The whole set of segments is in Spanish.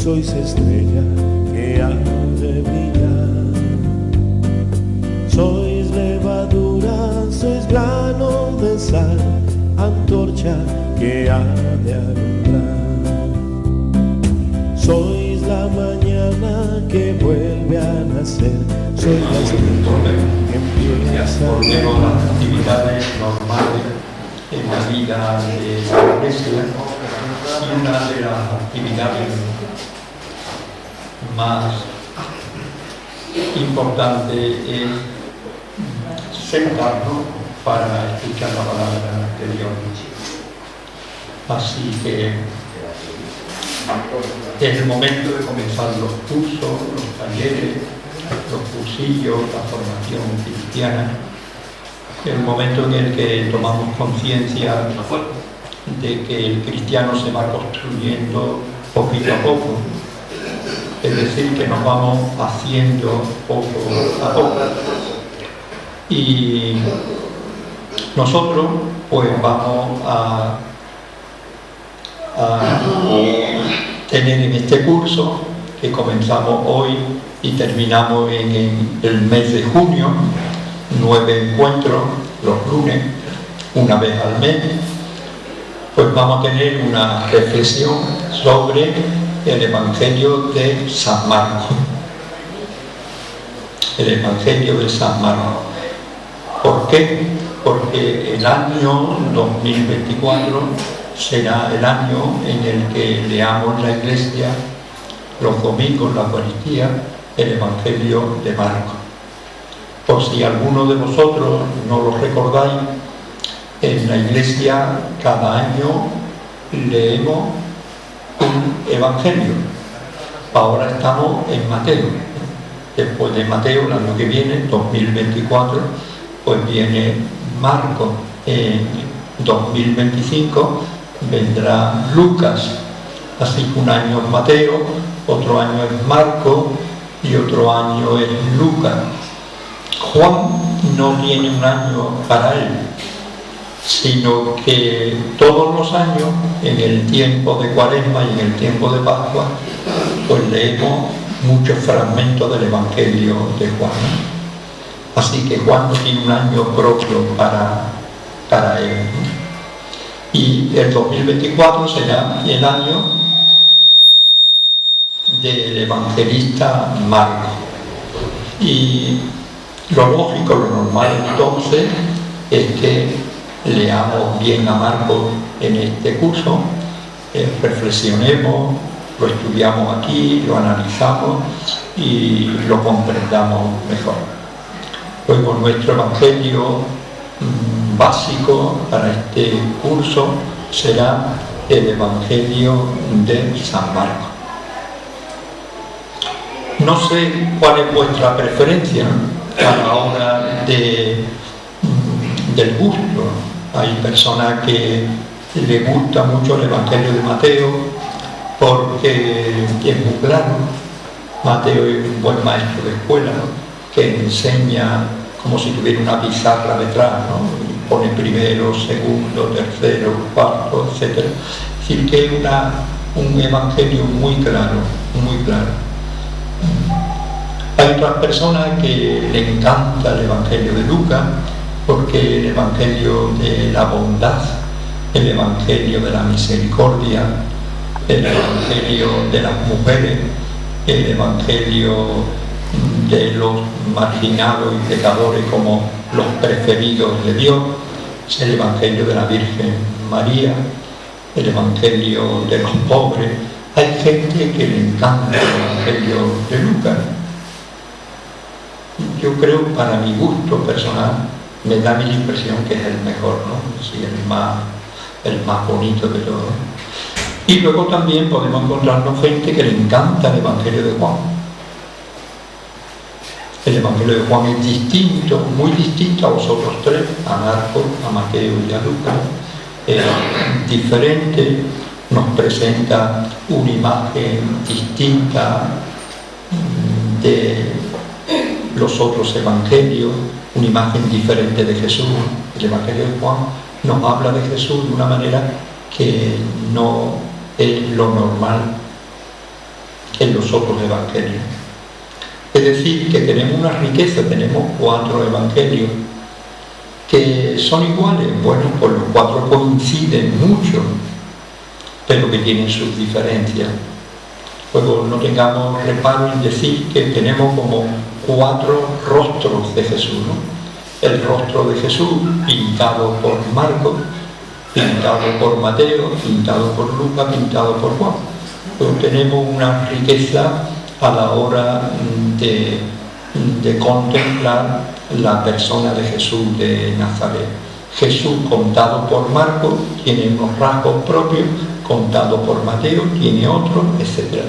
sois estrella que ha de brillar. Sois levadura, sois grano de sal, antorcha que ha de alumbrar. Sois la mañana que vuelve a nacer, sois la estrella que empieza a volvemos a las actividades normales en la vida de la Iglesia, y una de las actividades más importantes es sentarnos para escuchar la palabra de Dios. Así que es el momento de comenzar los cursos, los talleres, los cursillos, la formación cristiana, el momento en el que tomamos conciencia de que el cristiano se va construyendo poquito a poco, es decir, que nos vamos haciendo poco a poco. Y nosotros pues vamos a tener en este curso, que comenzamos hoy y terminamos en el mes de junio, 9 encuentros los lunes, una vez al mes, pues vamos a tener una reflexión sobre el Evangelio de San Marcos. El Evangelio de San Marcos. ¿Por qué? Porque el año 2024 será el año en el que leamos en la Iglesia los domingos, la Eucaristía, el Evangelio de Marcos. Por si alguno de vosotros no lo recordáis, en la Iglesia cada año leemos un Evangelio. Ahora estamos en Mateo. Después de Mateo, el año que viene, 2024, pues viene Marcos. En 2025 vendrá Lucas. Así que un año es Mateo, otro año es Marcos y otro año es Lucas. Juan no tiene un año para él, sino que todos los años, en el tiempo de Cuaresma y en el tiempo de Pascua, pues leemos muchos fragmentos del Evangelio de Juan. Así que Juan no tiene un año propio para él. Y el 2024 será el año del evangelista Marcos. Y lo lógico, lo normal entonces, es que leamos bien a Marcos en este curso, reflexionemos, lo estudiamos aquí, lo analizamos y lo comprendamos mejor. Luego nuestro evangelio básico para este curso será el Evangelio de San Marcos. No sé cuál es vuestra preferencia a la hora del gusto. Hay personas que les gusta mucho el Evangelio de Mateo porque es muy claro. Mateo es un buen maestro de escuela, ¿no?, que enseña como si tuviera una pizarra detrás, ¿no?, y pone primero, segundo, tercero, cuarto, etc. Es decir, que es un evangelio muy claro, muy claro. Hay otras personas que le encanta el Evangelio de Lucas, porque el Evangelio de la bondad, el Evangelio de la misericordia, el Evangelio de las mujeres, el Evangelio de los marginados y pecadores como los preferidos de Dios, es el Evangelio de la Virgen María, el Evangelio de los pobres. Hay gente que le encanta el Evangelio de Lucas. Yo creo, para mi gusto personal, me da mi impresión que es el mejor, ¿no? Sí, el más bonito de todos. Y luego también podemos encontrarnos gente que le encanta el Evangelio de Juan. El Evangelio de Juan es distinto, muy distinto a vosotros tres, a Marcos, a Mateo y a Lucas. Es diferente, nos presenta una imagen distinta de los otros evangelios, una imagen diferente de Jesús. El Evangelio de Juan nos habla de Jesús de una manera que no es lo normal. en los otros evangelios. Es decir, que tenemos una riqueza, tenemos 4 evangelios que son iguales. Bueno, pues los 4 coinciden mucho, pero que tienen sus diferencias. Luego no tengamos reparo en decir que tenemos como 4 rostros de Jesús, ¿no? El rostro de Jesús pintado por Marcos, pintado por Mateo, pintado por Lucas, pintado por Juan. Pero tenemos una riqueza a la hora de contemplar la persona de Jesús de Nazaret. Jesús contado por Marcos tiene unos rasgos propios, contado por Mateo tiene otros, etc.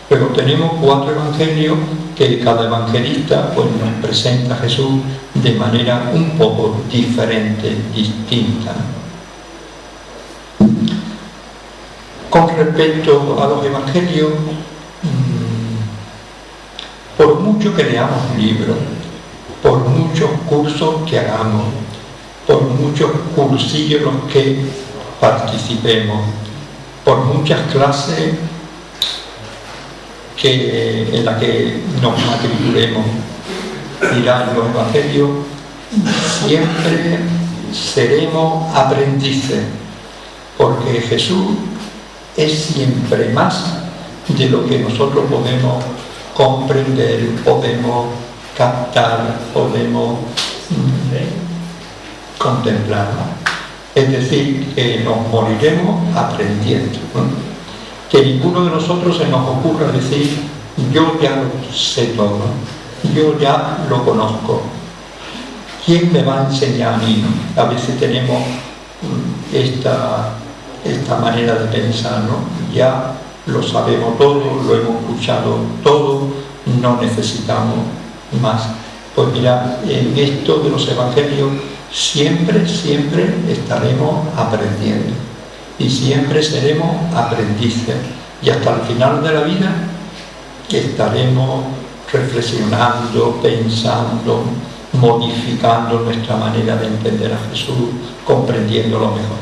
Pero tenemos 4 evangelios que cada evangelista pues, nos presenta a Jesús de manera un poco diferente, distinta. Con respecto a los evangelios, por mucho que leamos libros, por muchos cursos que hagamos, por muchos cursillos en los que participemos, por muchas clases en las que nos matriculemos, dirán los evangelios, siempre seremos aprendices, porque Jesús es siempre más de lo que nosotros podemos comprender, podemos captar, podemos contemplar, ¿no? Es decir, que nos moriremos aprendiendo, ¿no? Que ninguno de nosotros se nos ocurra decir, yo ya lo sé todo, yo ya lo conozco, ¿quién me va a enseñar a mí? ¿No? A veces tenemos esta manera de pensar, ¿no? Ya lo sabemos todo, lo hemos escuchado todo, no necesitamos más. Pues mira, en esto de los evangelios siempre estaremos aprendiendo y siempre seremos aprendices, y hasta el final de la vida estaremos reflexionando, pensando, modificando nuestra manera de entender a Jesús, comprendiéndolo mejor.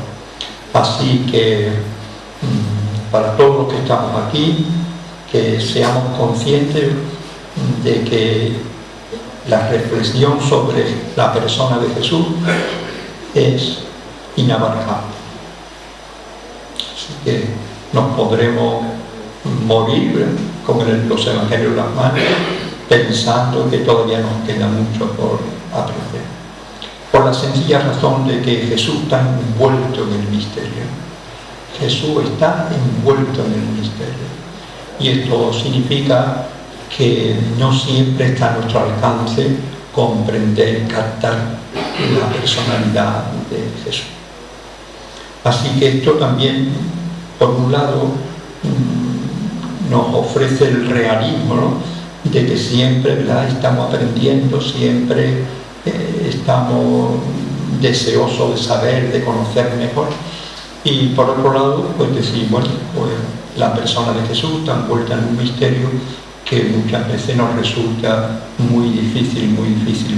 Así que para todos los que estamos aquí, que seamos conscientes de que la reflexión sobre la persona de Jesús es inabarcable. Así que nos podremos morir con los evangelios en las manos, pensando que todavía nos queda mucho por aprender. Por la sencilla razón de que Jesús está envuelto en el misterio. Jesús está envuelto en el misterio. Y esto significa que no siempre está a nuestro alcance comprender, captar la personalidad de Jesús. Así que esto también, por un lado, nos ofrece el realismo, ¿no? De que siempre, ¿verdad?, estamos aprendiendo, siempre estamos deseosos de saber, de conocer mejor. Y por otro lado, pues decir, bueno, pues la persona de Jesús está envuelta en un misterio que muchas veces nos resulta muy difícil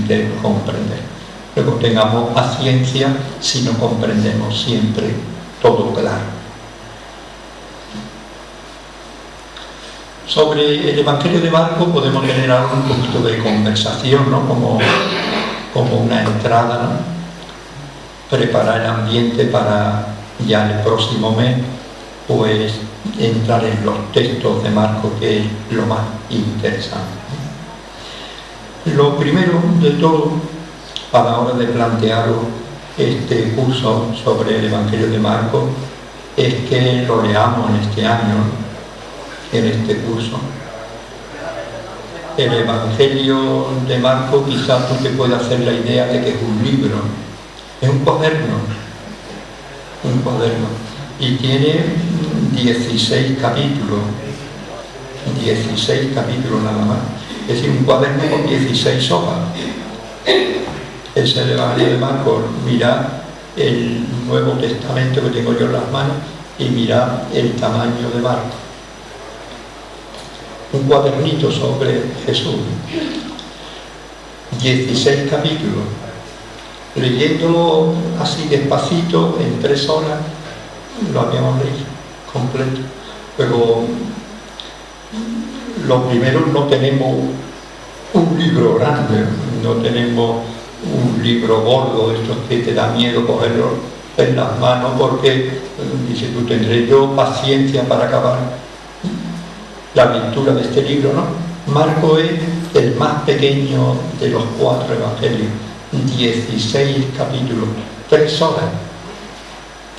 de comprender. Luego tengamos paciencia si no comprendemos siempre todo claro. Sobre el Evangelio de Marcos podemos tener algún poquito de conversación, ¿no? Como una entrada, ¿no? Preparar el ambiente para ya el próximo mes, pues entrar en los textos de Marcos, que es lo más interesante. Lo primero de todo, a la hora de plantear este curso sobre el Evangelio de Marcos, es que lo leamos en este año, en este curso. El Evangelio de Marcos, quizás tú te puedas hacer la idea de que es un libro, es un cuaderno, y tiene 16 capítulos nada más, es decir, un cuaderno con 16 hojas. Es el Evangelio de Marcos. Mira el Nuevo Testamento que tengo yo en las manos y mira el tamaño de Marcos. Un cuadernito sobre Jesús, 16 capítulos, leyéndolo así despacito, en 3 horas lo habíamos leído completo. Pero lo primero, no tenemos un libro grande, no tenemos un libro gordo, estos que te da miedo cogerlo en las manos porque, dice tú, tendré yo paciencia para acabar la lectura de este libro, ¿no? Marco es el más pequeño de los 4 evangelios, 16 capítulos, 3 horas.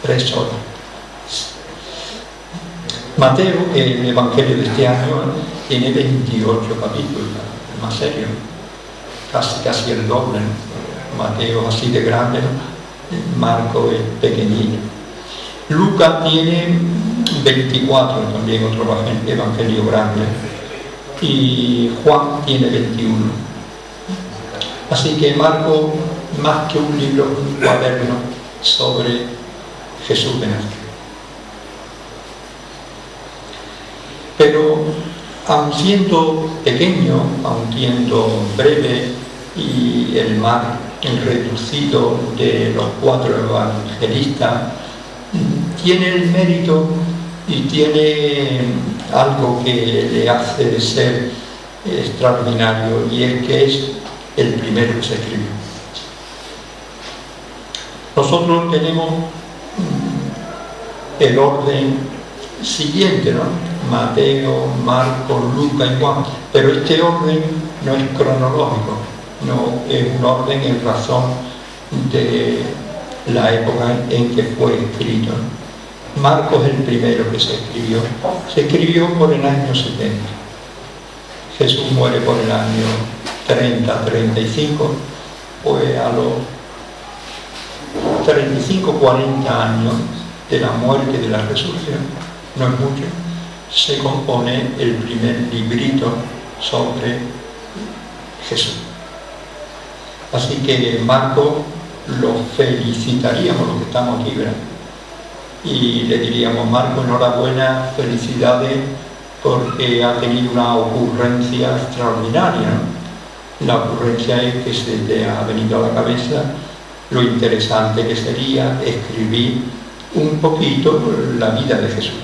3 horas. Mateo, el evangelio de este año, tiene 28 capítulos, el más serio, casi el doble, ¿no? Mateo así de grande, ¿no? Marco es pequeñito. Lucas tiene 24, también otro evangelio grande, y Juan tiene 21. Así que Marco, más que un libro, un cuaderno sobre Jesús de Nazaret. Pero aun siendo pequeño, aun siendo breve y el más reducido de los 4 evangelistas, tiene el mérito y tiene algo que le hace ser extraordinario, y es que es el primero que se escribió. Nosotros tenemos el orden siguiente, ¿no? Mateo, Marcos, Lucas y Juan, pero este orden no es cronológico, no es un orden en razón de la época en que fue escrito. Marcos es el primero que se escribió por el año 70. Jesús muere por el año 30-35, pues a los 35-40 años de la muerte y de la resurrección, no es mucho, se compone el primer librito sobre Jesús. Así que Marco lo felicitaríamos, los que estamos aquí, ¿verdad? Y le diríamos: Marco, enhorabuena, felicidades, porque ha tenido una ocurrencia extraordinaria, ¿no? La ocurrencia es que se te ha venido a la cabeza lo interesante que sería escribir un poquito la vida de Jesús.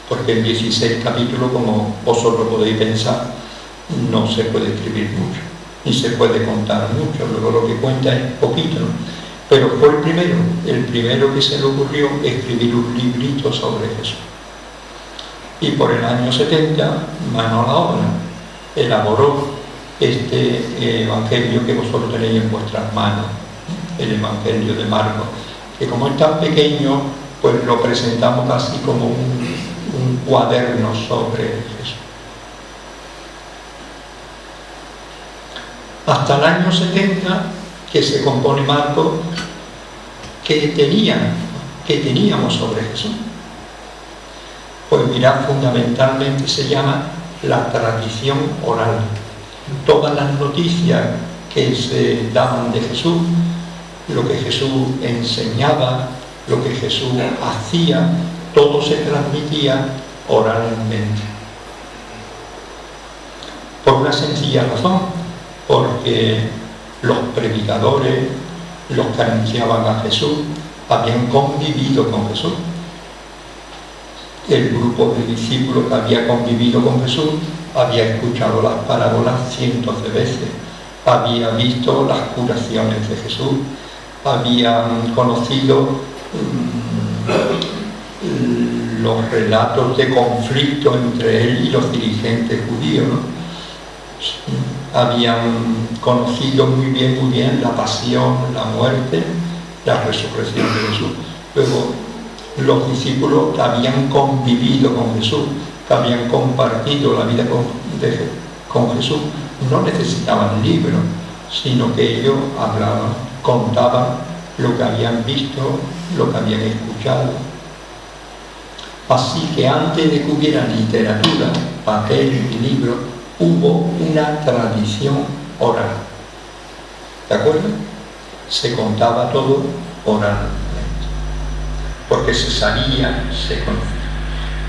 Porque en 16 capítulos, como vosotros podéis pensar, no se puede escribir mucho, ni se puede contar mucho, luego lo que cuenta es poquito, ¿no? Pero fue el primero que se le ocurrió escribir un librito sobre Jesús. Y por el año 70, mano a la obra, elaboró este evangelio que vosotros tenéis en vuestras manos, el evangelio de Marcos, que como es tan pequeño, pues lo presentamos casi como un cuaderno sobre Jesús. Hasta el año 70, que se compone Marcos, que teníamos sobre Jesús. Pues mirad, fundamentalmente se llama la tradición oral. Todas las noticias que se daban de Jesús, lo que Jesús enseñaba, lo que Jesús hacía, todo se transmitía oralmente. Por una sencilla razón, porque los predicadores, los que anunciaban a Jesús, habían convivido con Jesús. El grupo de discípulos que había convivido con Jesús había escuchado las parábolas cientos de veces, había visto las curaciones de Jesús, habían conocido los relatos de conflicto entre él y los dirigentes judíos, ¿no? Habían conocido muy bien la pasión, la muerte, la resurrección de Jesús. Luego, los discípulos que habían convivido con Jesús, que habían compartido la vida con Jesús, no necesitaban libros, sino que ellos hablaban, contaban lo que habían visto, lo que habían escuchado. Así que antes de que hubiera literatura, papel y libro, hubo una tradición oral. ¿De acuerdo? Se contaba todo oralmente, porque se sabía, se conocía.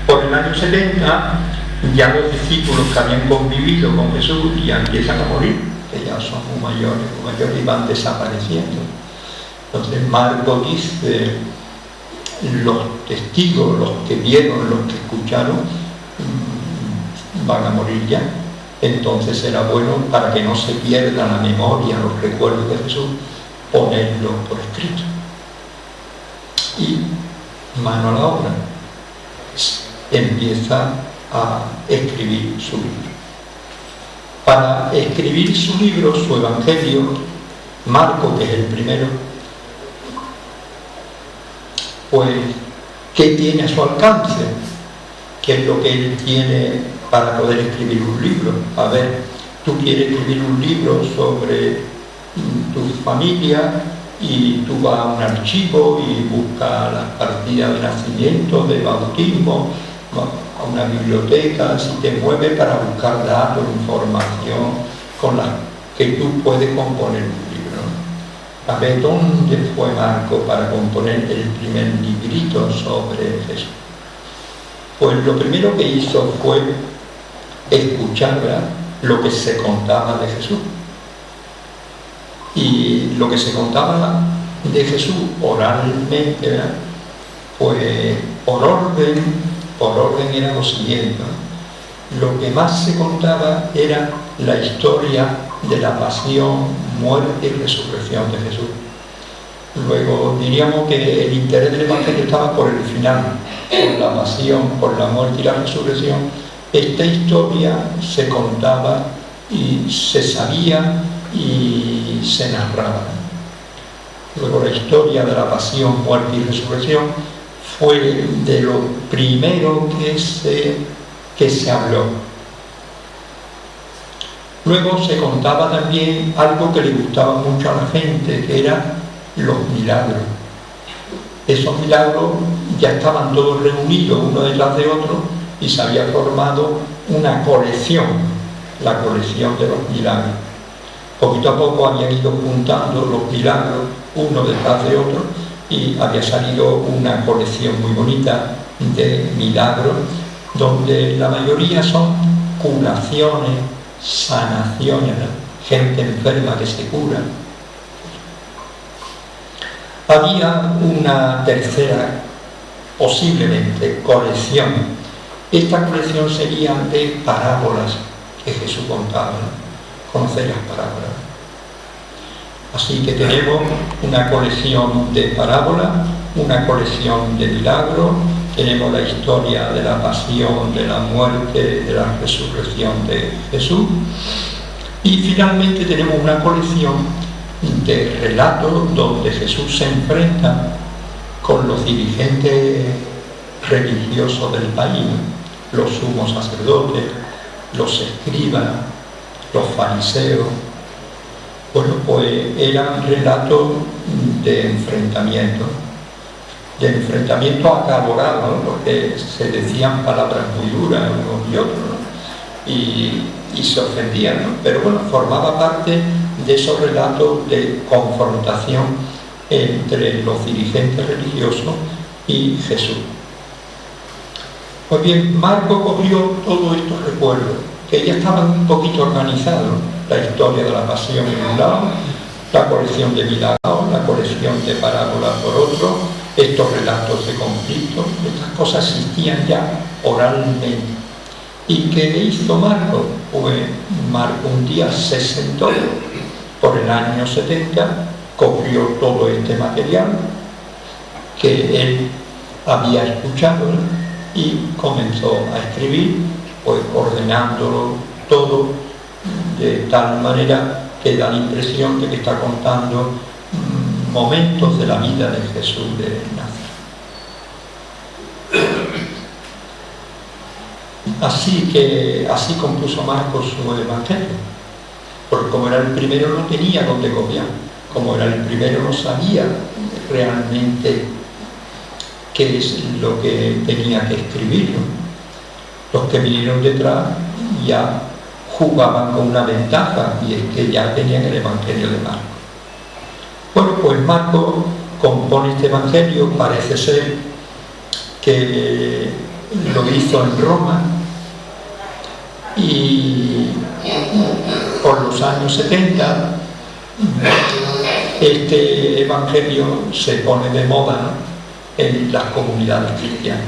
Por el año 70, ya los discípulos que habían convivido con Jesús ya empiezan a morir, que ya son muy mayores y van desapareciendo. Entonces Marcos dice: los testigos, los que vieron, los que escucharon, van a morir ya. Entonces era bueno, para que no se pierda la memoria, los recuerdos de Jesús, ponerlo por escrito. Y mano a la obra, empieza a escribir su libro. Para escribir su libro, su evangelio, Marcos, que es el primero, pues, ¿qué tiene a su alcance? ¿Qué es lo que él tiene para poder escribir un libro? A ver, tú quieres escribir un libro sobre tu familia y tú vas a un archivo y buscas las partidas de nacimiento, de bautismo, a una biblioteca, si te mueves para buscar datos, información con la que tú puedes componer un libro. A ver, ¿dónde fue Marco para componer el primer librito sobre Jesús? Pues lo primero que hizo fue escuchar, ¿verdad?, lo que se contaba de Jesús. Y lo que se contaba de Jesús oralmente, ¿verdad?, pues por orden era lo siguiente, ¿no? Lo que más se contaba era la historia de la pasión, muerte y resurrección de Jesús. Luego diríamos que el interés del Evangelio estaba por el final, por la pasión, por la muerte y la resurrección. Esta historia se contaba y se sabía y se narraba. Luego la historia de la pasión, muerte y resurrección fue de lo primero que se habló. Luego se contaba también algo que le gustaba mucho a la gente, que eran los milagros. Esos milagros ya estaban todos reunidos uno detrás de otro y se había formado una colección, la colección de los milagros. Poquito a poco habían ido juntando los milagros uno detrás de otro y había salido una colección muy bonita de milagros, donde la mayoría son curaciones, sanaciones, gente enferma que se cura. Había una tercera, posiblemente, colección. Esta colección sería de parábolas que Jesús contaba, ¿no? Conocer las parábolas. Así que tenemos una colección de parábolas, una colección de milagros, tenemos la historia de la pasión, de la muerte, de la resurrección de Jesús, y finalmente tenemos una colección de relatos donde Jesús se enfrenta con los dirigentes religiosos del país, los sumos sacerdotes, los escribas, los fariseos. Bueno, pues eran relatos de enfrentamiento acalorado, ¿no? Porque se decían palabras muy duras unos y otros, ¿no? y se ofendían, ¿no? Pero bueno, formaba parte de esos relatos de confrontación entre los dirigentes religiosos y Jesús. Pues bien, Marco cogió todos estos recuerdos, que ya estaban un poquito organizados, la historia de la pasión en un lado, la colección de milagros, la colección de parábolas por otro, estos relatos de conflicto, estas cosas existían ya oralmente. ¿Y qué hizo Marco? Pues Marco un día se sentó, por el año 70, cogió todo este material que él había escuchado, ¿no?, y comenzó a escribir, pues ordenándolo todo de tal manera que da la impresión de que está contando momentos de la vida de Jesús de Nazaret. Así compuso Marcos su evangelio, porque como era el primero no tenía dónde copiar, como era el primero no sabía realmente qué es lo que tenía que escribir, ¿no? Los que vinieron detrás ya jugaban con una ventaja, y es que ya tenían el evangelio de Marcos. Bueno, pues Marcos compone este evangelio, parece ser que lo hizo en Roma, y por los años 70 este evangelio se pone de moda, ¿no?, en las comunidades cristianas.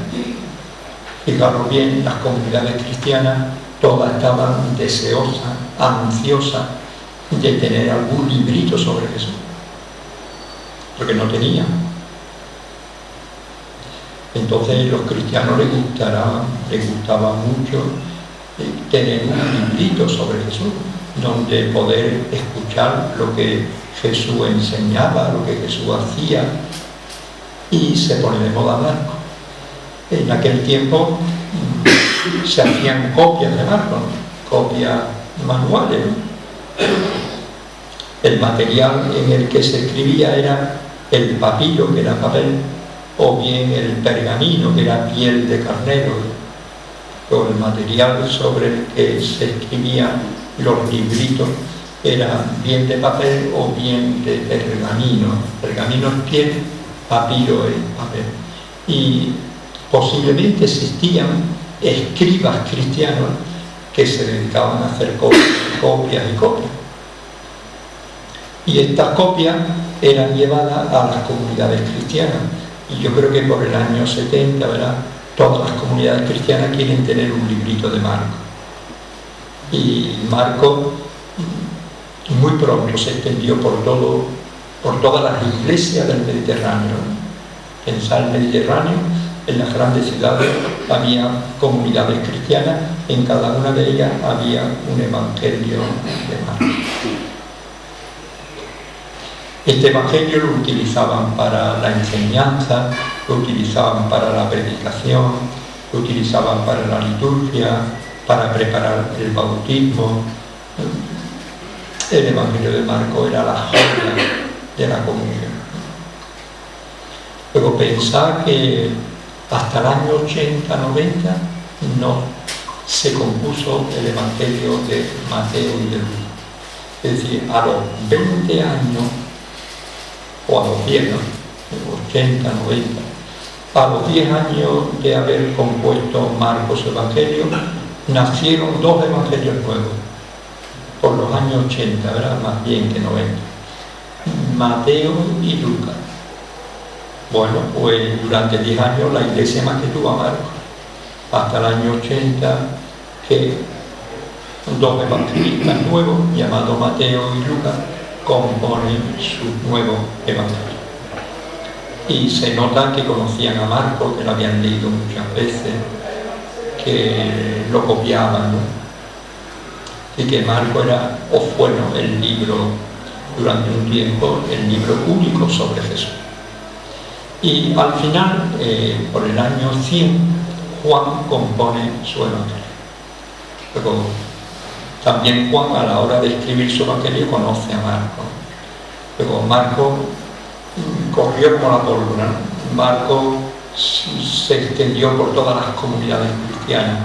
Fijaros bien, las comunidades cristianas todas estaban deseosas, ansiosas de tener algún librito sobre Jesús, porque no tenían. Entonces a los cristianos les gustaba mucho tener un librito sobre Jesús, donde poder escuchar lo que Jesús enseñaba, lo que Jesús hacía, y se pone de moda Marcos. En aquel tiempo se hacían copias de Marcos, copias manuales, ¿no? El material en el que se escribía era el papiro, que era papel, o bien el pergamino, que era piel de carnero, o el material sobre el que se escribían los libritos era bien de papel o bien de pergamino. Pergamino es piel, papiro es papel. Y posiblemente existían escribas cristianos que se dedicaban a hacer copias y copias. Y estas copias eran llevadas a las comunidades cristianas. Y yo creo que por el año 70, ¿verdad?, todas las comunidades cristianas quieren tener un librito de Marcos. Y Marcos muy pronto se extendió por todas las iglesias del Mediterráneo. Pensar el Mediterráneo, en las grandes ciudades había comunidades cristianas, en cada una de ellas había un evangelio de Marcos. Este evangelio lo utilizaban para la enseñanza, lo utilizaban para la predicación, lo utilizaban para la liturgia, para preparar el bautismo. El evangelio de Marcos era la joya de la comunión. Luego pensar que hasta el año 80-90 no se compuso el evangelio de Mateo y de Lucas. Es decir, a los 20 años, o a los 10, ¿no?, 80, 90, a los 10 años de haber compuesto Marcos Evangelio, nacieron dos evangelios nuevos, por los años 80, ¿verdad?, más bien que 90, Mateo y Lucas. Bueno, pues durante 10 años la iglesia más que tuvo a Marcos, hasta el año 80, que dos evangelistas nuevos, llamados Mateo y Lucas, componen su nuevo evangelio. Y se nota que conocían a Marcos, que lo habían leído muchas veces, que lo copiaban, ¿no? Y que Marcos era, o fue el libro, durante un tiempo, el libro único sobre Jesús. Y al final, por el año 100, Juan compone su evangelio. Luego, también Juan, a la hora de escribir su evangelio, conoce a Marcos. Luego Marcos corrió como la pólvora. Marcos se extendió por todas las comunidades cristianas.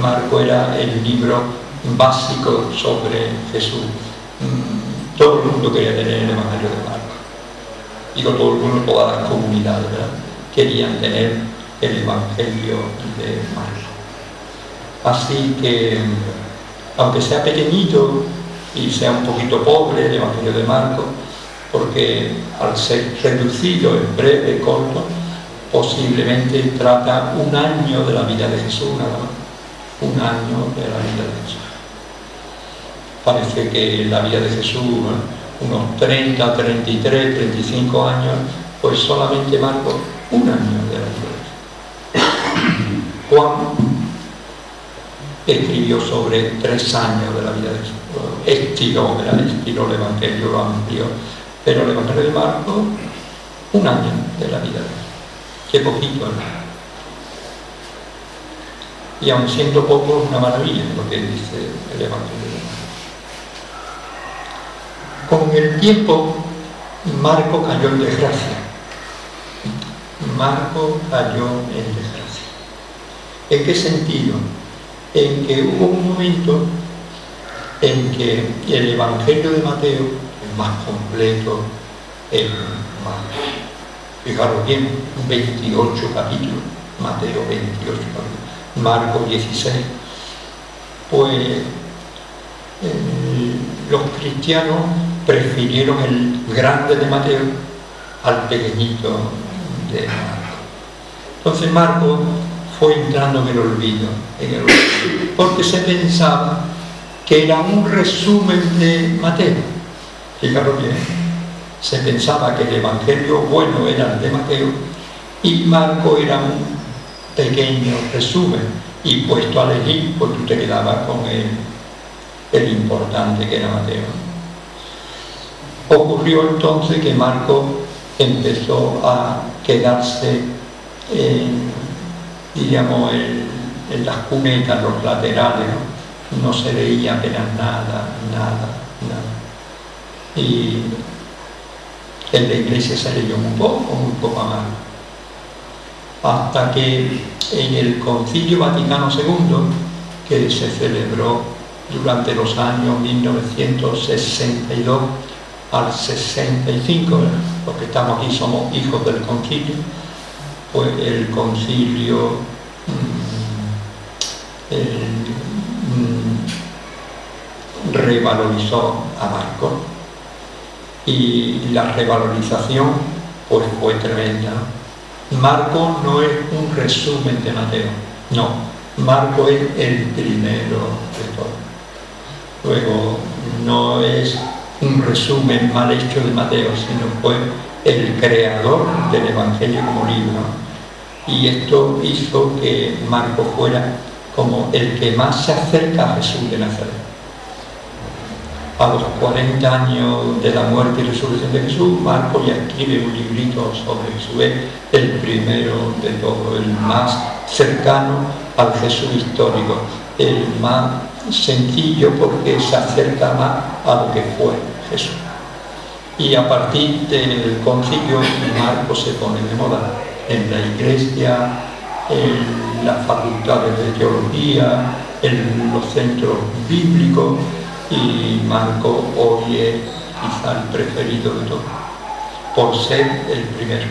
Marcos era el libro básico sobre Jesús. Todo el mundo quería tener el evangelio de Marcos. Digo todo el mundo, todas las comunidades, ¿verdad?, querían tener el evangelio de Marcos. Así que, aunque sea pequeñito y sea un poquito pobre el evangelio de Marcos, porque al ser reducido en breve, corto, posiblemente trata un año de la vida de Jesús, nada más. Un año de la vida de Jesús. Parece que la vida de Jesús, unos 30, 33, 35 años, pues solamente Marcos un año de la vida de Jesús. Juan escribió sobre 3 años de la vida de Jesús. Estiró el evangelio, lo amplió. Pero el evangelio de Marcos, un año de la vida de Jesús. Qué poquito, ¿no? Y aun siendo poco, es una maravilla lo que dice el evangelio de Marcos. Con el tiempo, Marcos cayó en desgracia. Marcos cayó en desgracia. ¿En qué sentido? En que hubo un momento en que el evangelio de Mateo, el más completo, el más, fijaros bien, 28 capítulos, Mateo 28 capítulos, Marcos 16, pues los cristianos prefirieron el grande de Mateo al pequeñito de Marcos. Entonces Marcos fue entrando en el olvido, porque se pensaba que era un resumen de Mateo. Fijaros bien, se pensaba que el Evangelio bueno era el de Mateo y Marco era un pequeño resumen, y puesto a elegir, pues tú te quedabas con el importante que era Mateo. Ocurrió entonces que Marco empezó a quedarse diríamos en las cunetas, los laterales, no se veía apenas nada. Y en la iglesia se leyó muy poco a Marco. Hasta que en el Concilio Vaticano II, que se celebró durante los años 1962 al 65, los que estamos aquí somos hijos del concilio, pues el concilio revalorizó a Marco, y la revalorización pues fue tremenda. Marco no es un resumen de Mateo, no, Marco es el primero de todo. Luego no es un resumen mal hecho de Mateo, sino fue el creador del Evangelio como libro, y esto hizo que Marco fuera como el que más se acerca a Jesús de Nazaret. A los 40 años de la muerte y resurrección de Jesús, Marco ya escribe un librito sobre Jesús, es el primero de todo, el más cercano al Jesús histórico, el más sencillo porque se acerca más a lo que fue Jesús. Y a partir del concilio, Marco se pone de moda en la iglesia, en las facultades de teología, en los centros bíblicos, y Marco hoy es quizá el preferido de todos, por ser el primero.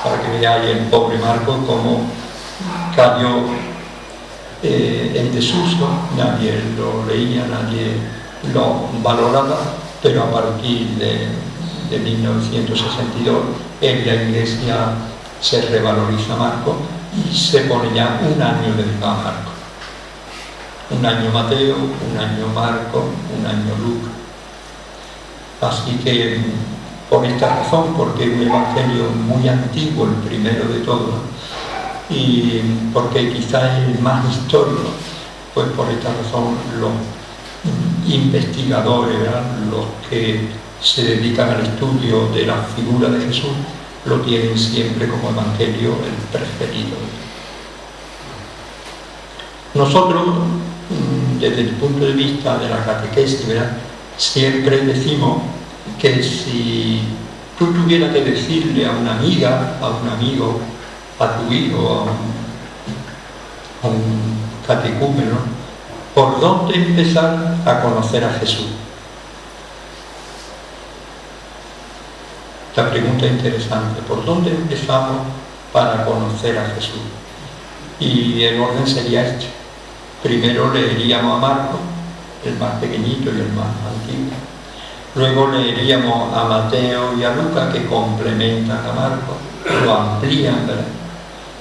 Para que veáis el pobre Marco cómo cayó en desuso, nadie lo leía, nadie lo valoraba, pero a partir de 1962 en la iglesia se revaloriza Marco y se pone ya un año dedicado a Marco. Un año Mateo, un año Marco, un año Lucas. Así que por esta razón, porque es un evangelio muy antiguo, el primero de todos, y porque quizás es el más histórico, pues por esta razón los investigadores, ¿verdad?, los que se dedican al estudio de la figura de Jesús, lo tienen siempre como evangelio el preferido. Nosotros, desde el punto de vista de la catequesis, ¿verdad?, siempre decimos que si tú tuvieras que decirle a una amiga, a un amigo, a tu hijo, a un catecúmeno, ¿por dónde empezar a conocer a Jesús? Esta pregunta es interesante. ¿Por dónde empezamos para conocer a Jesús? Y el orden sería este. Primero leeríamos a Marco, el más pequeñito y el más antiguo. Luego leeríamos a Mateo y a Lucas, que complementan a Marco, lo amplían, ¿verdad?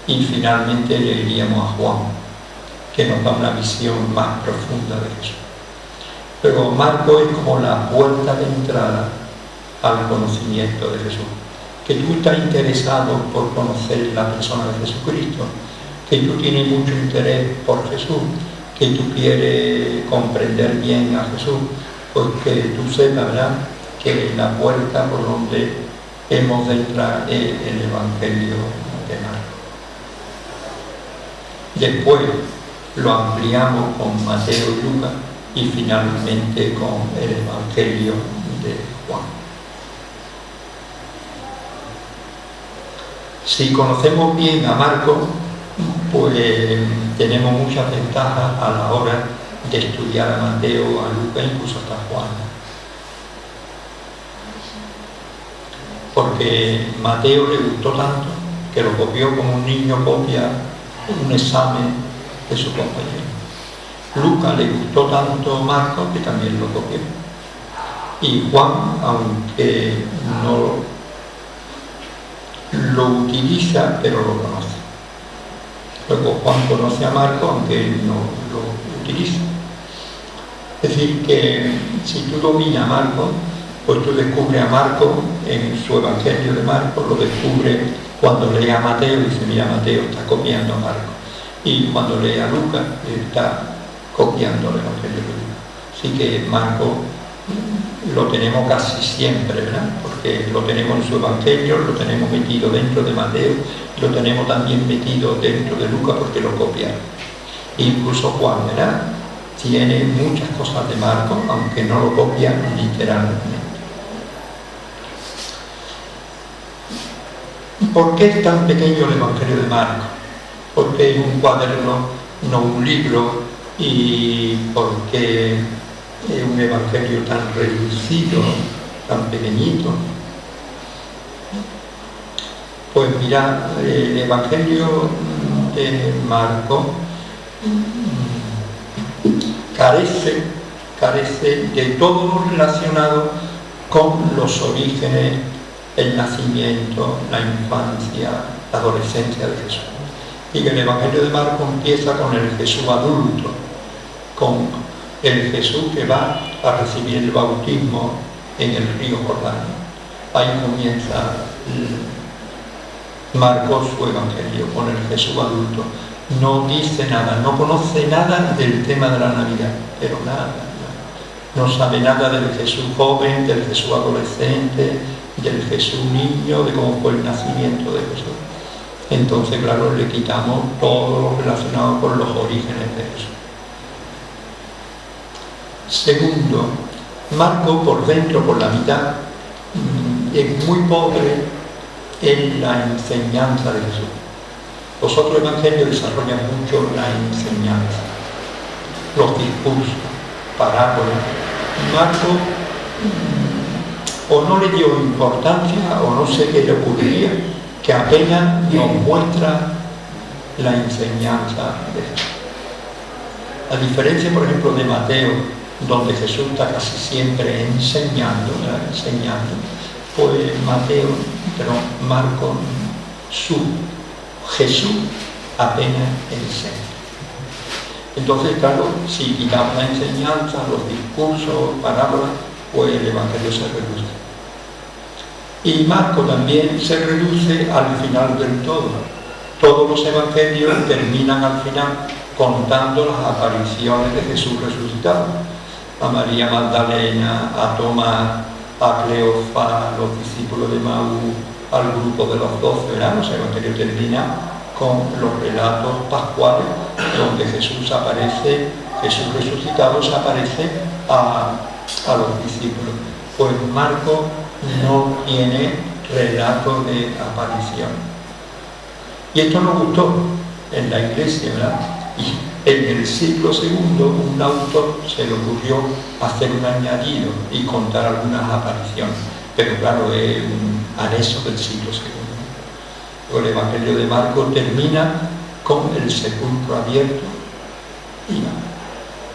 Y finalmente leeríamos a Juan, que nos da una visión más profunda de Jesús. Pero Marco es como la puerta de entrada al conocimiento de Jesús. Que tú estás interesado por conocer la persona de Jesucristo, que tú tienes mucho interés por Jesús, que tú quieres comprender bien a Jesús, pues que tú sepas, ¿verdad?, que la puerta por donde hemos de entrar es el Evangelio de Marco. Después lo ampliamos con Mateo y Lucas y finalmente con el Evangelio de Juan. Si conocemos bien a Marco, pues tenemos muchas ventajas a la hora de estudiar a Mateo, a Lucas, incluso hasta Juan. Porque Mateo le gustó tanto que lo copió como un niño copia un examen de su compañero. Lucas le gustó tanto Marco que también lo copió. Y Juan, aunque no lo utiliza, pero lo conoce. Luego Juan conoce a Marcos, aunque él no lo utiliza. Es decir, que si tú dominas a Marcos, pues tú descubres a Marcos en su Evangelio de Marcos, lo descubres cuando lee a Mateo, dice, mira, Mateo está copiando a Marcos. Y cuando lee a Lucas, está copiando el Evangelio de Lucas. Así que Marcos lo tenemos casi siempre, ¿verdad? Porque lo tenemos en su Evangelio, lo tenemos metido dentro de Mateo, lo tenemos también metido dentro de Lucas porque lo copiaron. Incluso Juan, ¿verdad? Tiene muchas cosas de Marcos, aunque no lo copian literalmente. ¿Por qué es tan pequeño el Evangelio de Marcos? Porque es un cuaderno, no un libro, y porque es un Evangelio tan reducido, tan pequeñito. Pues mira, el Evangelio de Marcos carece de todo lo relacionado con los orígenes, el nacimiento, la infancia, la adolescencia de Jesús. Y que el Evangelio de Marcos empieza con el Jesús adulto, con el Jesús que va a recibir el bautismo en el río Jordán. Ahí comienza Marcos su Evangelio, con el Jesús adulto. No dice nada, no conoce nada del tema de la Navidad, pero nada. No sabe nada del Jesús joven, del Jesús adolescente, del Jesús niño, de cómo fue el nacimiento de Jesús. Entonces, claro, le quitamos todo lo relacionado con los orígenes de Jesús. Segundo, Marcos por dentro, por la mitad, es muy pobre en la enseñanza de Jesús. Los otros evangelios desarrollan mucho la enseñanza, los discursos, parábolas. Marcos o no le dio importancia o no sé qué le ocurriría, que apenas nos muestra la enseñanza de Jesús. A diferencia, por ejemplo, de Mateo, donde Jesús está casi siempre enseñando, pues Marcos, su Jesús apenas enseña. Entonces, claro, si quitamos la enseñanza, los discursos, parábolas, pues el Evangelio se reduce. Y Marcos también se reduce al final del todo. Todos los Evangelios terminan al final contando las apariciones de Jesús resucitado. A María Magdalena, a Tomás, a Cleofás, a los discípulos de Maús, al grupo de los 12, ¿verdad? Los Evangelios terminan con los relatos pascuales donde Jesús aparece, Jesús resucitado se aparece a los discípulos. Pues Marcos no tiene relato de aparición. Y esto nos gustó en la iglesia, ¿verdad? Y en el siglo II un autor se le ocurrió hacer un añadido y contar algunas apariciones. Pero claro, es un anexo del siglo II. El Evangelio de Marcos termina con el sepulcro abierto y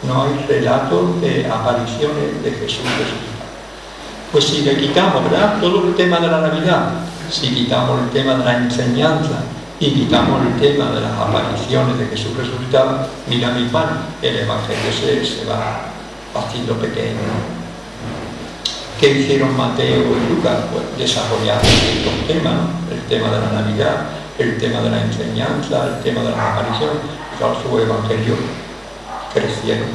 no hay relatos de apariciones de Jesús resucitado. Pues si le quitamos, ¿verdad?, todo el tema de la Navidad, si quitamos el tema de la enseñanza y quitamos el tema de las apariciones de Jesús resucitado, mira mis manos, el Evangelio se va haciendo pequeño. ¿Qué hicieron Mateo y Lucas? Pues desarrollaron estos temas, ¿no? El tema de la Navidad, el tema de la enseñanza, el tema de las apariciones, y claro, su Evangelio crecieron.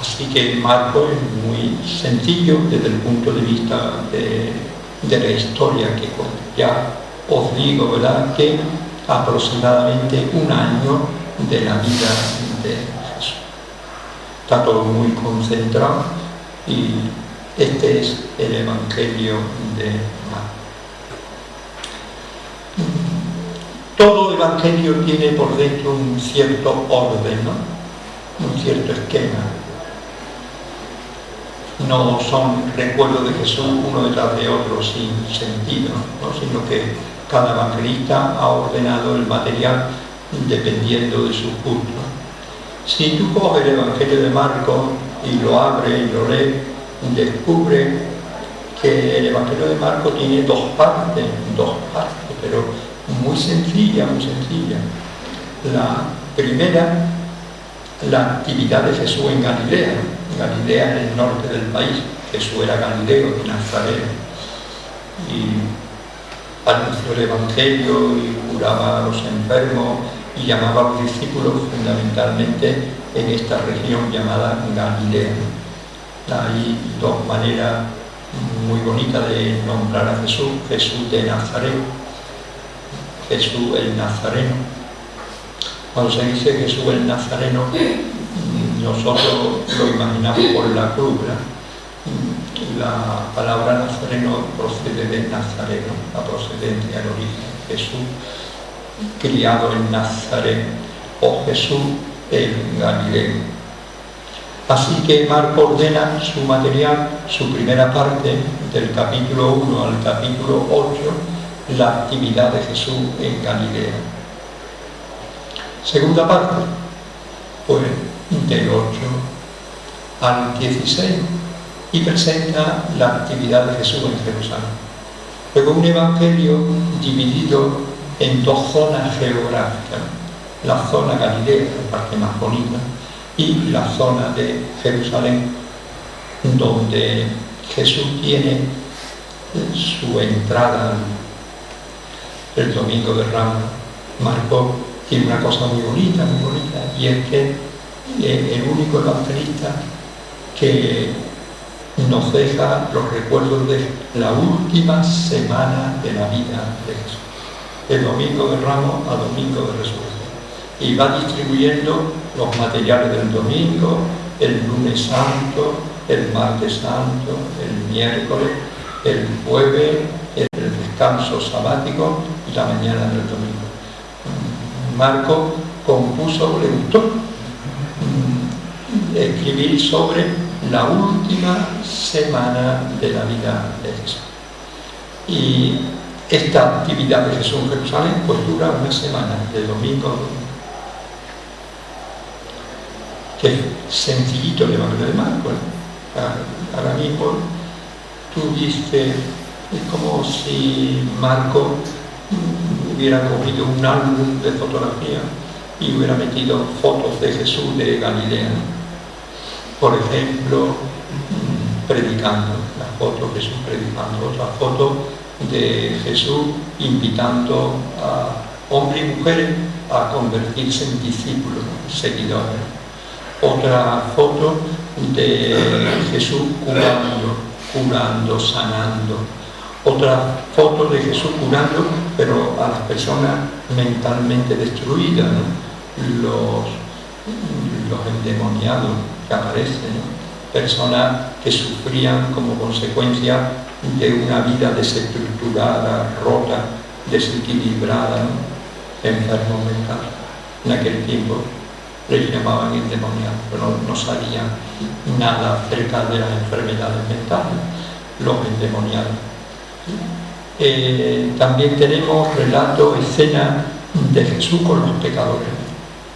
Así que Marcos es muy sencillo desde el punto de vista de la historia que cuenta. Ya os digo, ¿verdad?, que aproximadamente un año de la vida de Jesús. Está todo muy concentrado y este es el Evangelio de Marcos. Todo Evangelio tiene por dentro un cierto orden, ¿no?, un cierto esquema. No son recuerdos de Jesús uno detrás de otro sin sentido, ¿no?, sino que cada evangelista ha ordenado el material dependiendo de su culto. Si tú coges el Evangelio de Marcos y lo abres y lo lees, descubres que el Evangelio de Marcos tiene dos partes, pero muy sencilla, muy sencilla. La primera, la actividad de Jesús en Galilea. Galilea en el norte del país. Jesús era galileo, de Nazaret, y anunció el Evangelio y curaba a los enfermos y llamaba a los discípulos fundamentalmente en esta región llamada Galilea. Hay dos maneras muy bonitas de nombrar a Jesús: Jesús de Nazaret, Jesús el Nazareno. Cuando se dice Jesús el Nazareno, nosotros lo imaginamos por la cruz, ¿verdad? La palabra nazareno procede de Nazareno, la procedencia, el origen. Jesús criado en Nazaret, o Jesús en Galileo. Así que Marcos ordena su material, su primera parte, del capítulo 1 al capítulo 8, la actividad de Jesús en Galilea. Segunda parte, pues del 8 al 16, y presenta la actividad de Jesús en Jerusalén. Luego un evangelio dividido en dos zonas geográficas: la zona Galilea, la parte más bonita, y la zona de Jerusalén, donde Jesús tiene su entrada el domingo de Ramos. Marcos tiene una cosa muy bonita, y es que es el único evangelista que nos deja los recuerdos de la última semana de la vida de Jesús, el domingo de Ramos a domingo de Resurrección, y va distribuyendo los materiales del domingo, el lunes santo, el martes santo, el miércoles, el jueves, el descanso sabático y la mañana del domingo. Marcos compuso, le gustó escribir sobre la última semana de la vida de Jesús. Y esta actividad de Jesús en Jerusalén pues dura una semana, de domingo a domingo. Qué sencillito el Evangelio de Marcos, ¿eh? Ahora mismo tú dices, es como si Marcos hubiera cogido un álbum de fotografía y hubiera metido fotos de Jesús de Galilea, ¿no? Por ejemplo, predicando, la foto de Jesús predicando, otra foto de Jesús invitando a hombres y mujeres a convertirse en discípulos, seguidores. Otra foto de Jesús curando, sanando. Otra foto de Jesús curando, pero a las personas mentalmente destruidas, ¿no? Los endemoniados que aparecen, ¿no? Personas que sufrían como consecuencia de una vida desestructurada, rota, desequilibrada, ¿no? Enfermos mentales. En aquel tiempo les llamaban endemoniados, pero no sabían nada acerca de las enfermedades mentales, los endemoniados. También tenemos relatos, escenas de Jesús con los pecadores,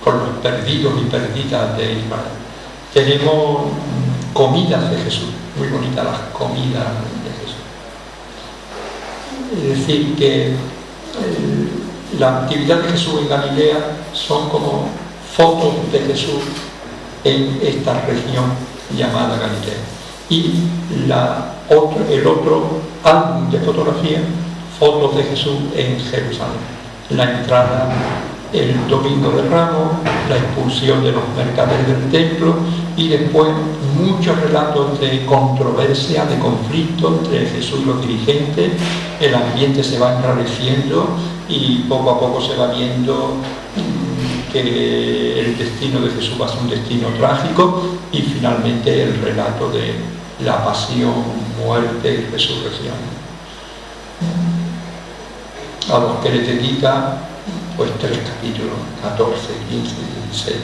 con los perdidos y perdidas de Israel. Tenemos comidas de Jesús, muy bonitas las comidas de Jesús. Es decir, que la actividad de Jesús en Galilea son como fotos de Jesús en esta región llamada Galilea. Y el otro álbum de fotografía, fotos de Jesús en Jerusalén. La entrada el domingo de Ramos, la expulsión de los mercaderes del templo, y después muchos relatos de controversia, de conflicto entre Jesús y los dirigentes. El ambiente se va enrareciendo y poco a poco se va viendo que el destino de Jesús va a ser un destino trágico, y finalmente el relato de la pasión, muerte y resurrección, a los que le dedica pues 3 capítulos, 14, 15 y 16.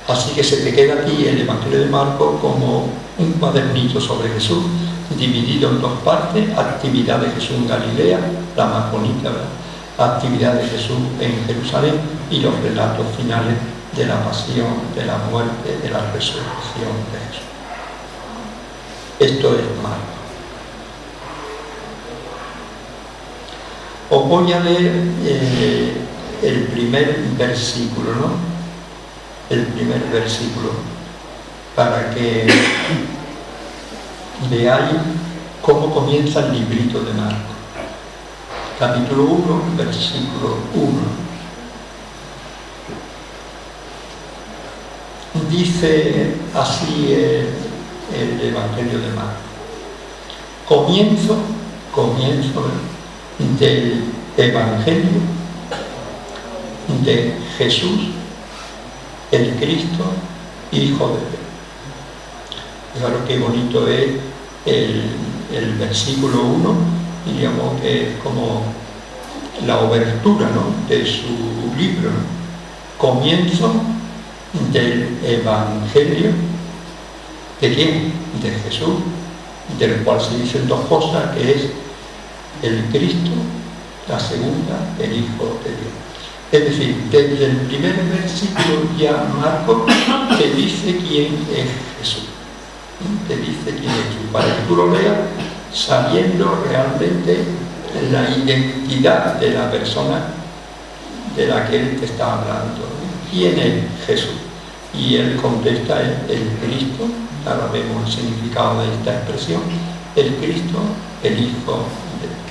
Así que se te queda aquí el Evangelio de Marcos como un cuadernito sobre Jesús, dividido en 2 partes: actividad de Jesús en Galilea, la más bonita, ¿verdad? Actividad de Jesús en Jerusalén, y los relatos finales de la pasión, de la muerte, de la resurrección de Jesús. Esto es Marcos. Os voy a leer el primer versículo, ¿no? El primer versículo, para que veáis cómo comienza el librito de Marcos. Capítulo 1, versículo 1. Dice así el Evangelio de Marcos. Comienzo del Evangelio de Jesús, el Cristo, Hijo de Dios. Fijaros qué bonito es el versículo 1, diríamos que es como la obertura, ¿no?, de su libro, ¿no? Comienzo del Evangelio, ¿de quién? De Jesús, del cual se dicen dos cosas, que es el Cristo, la segunda, el Hijo de Dios. Es decir, desde el primer versículo ya Marcos te dice quién es Jesús. Te dice quién es Jesús, para que tú lo leas sabiendo realmente la identidad de la persona de la que él te está hablando. ¿Quién es Jesús? Y él contesta, es el Cristo. Ahora vemos el significado de esta expresión: el Cristo, el Hijo de Dios.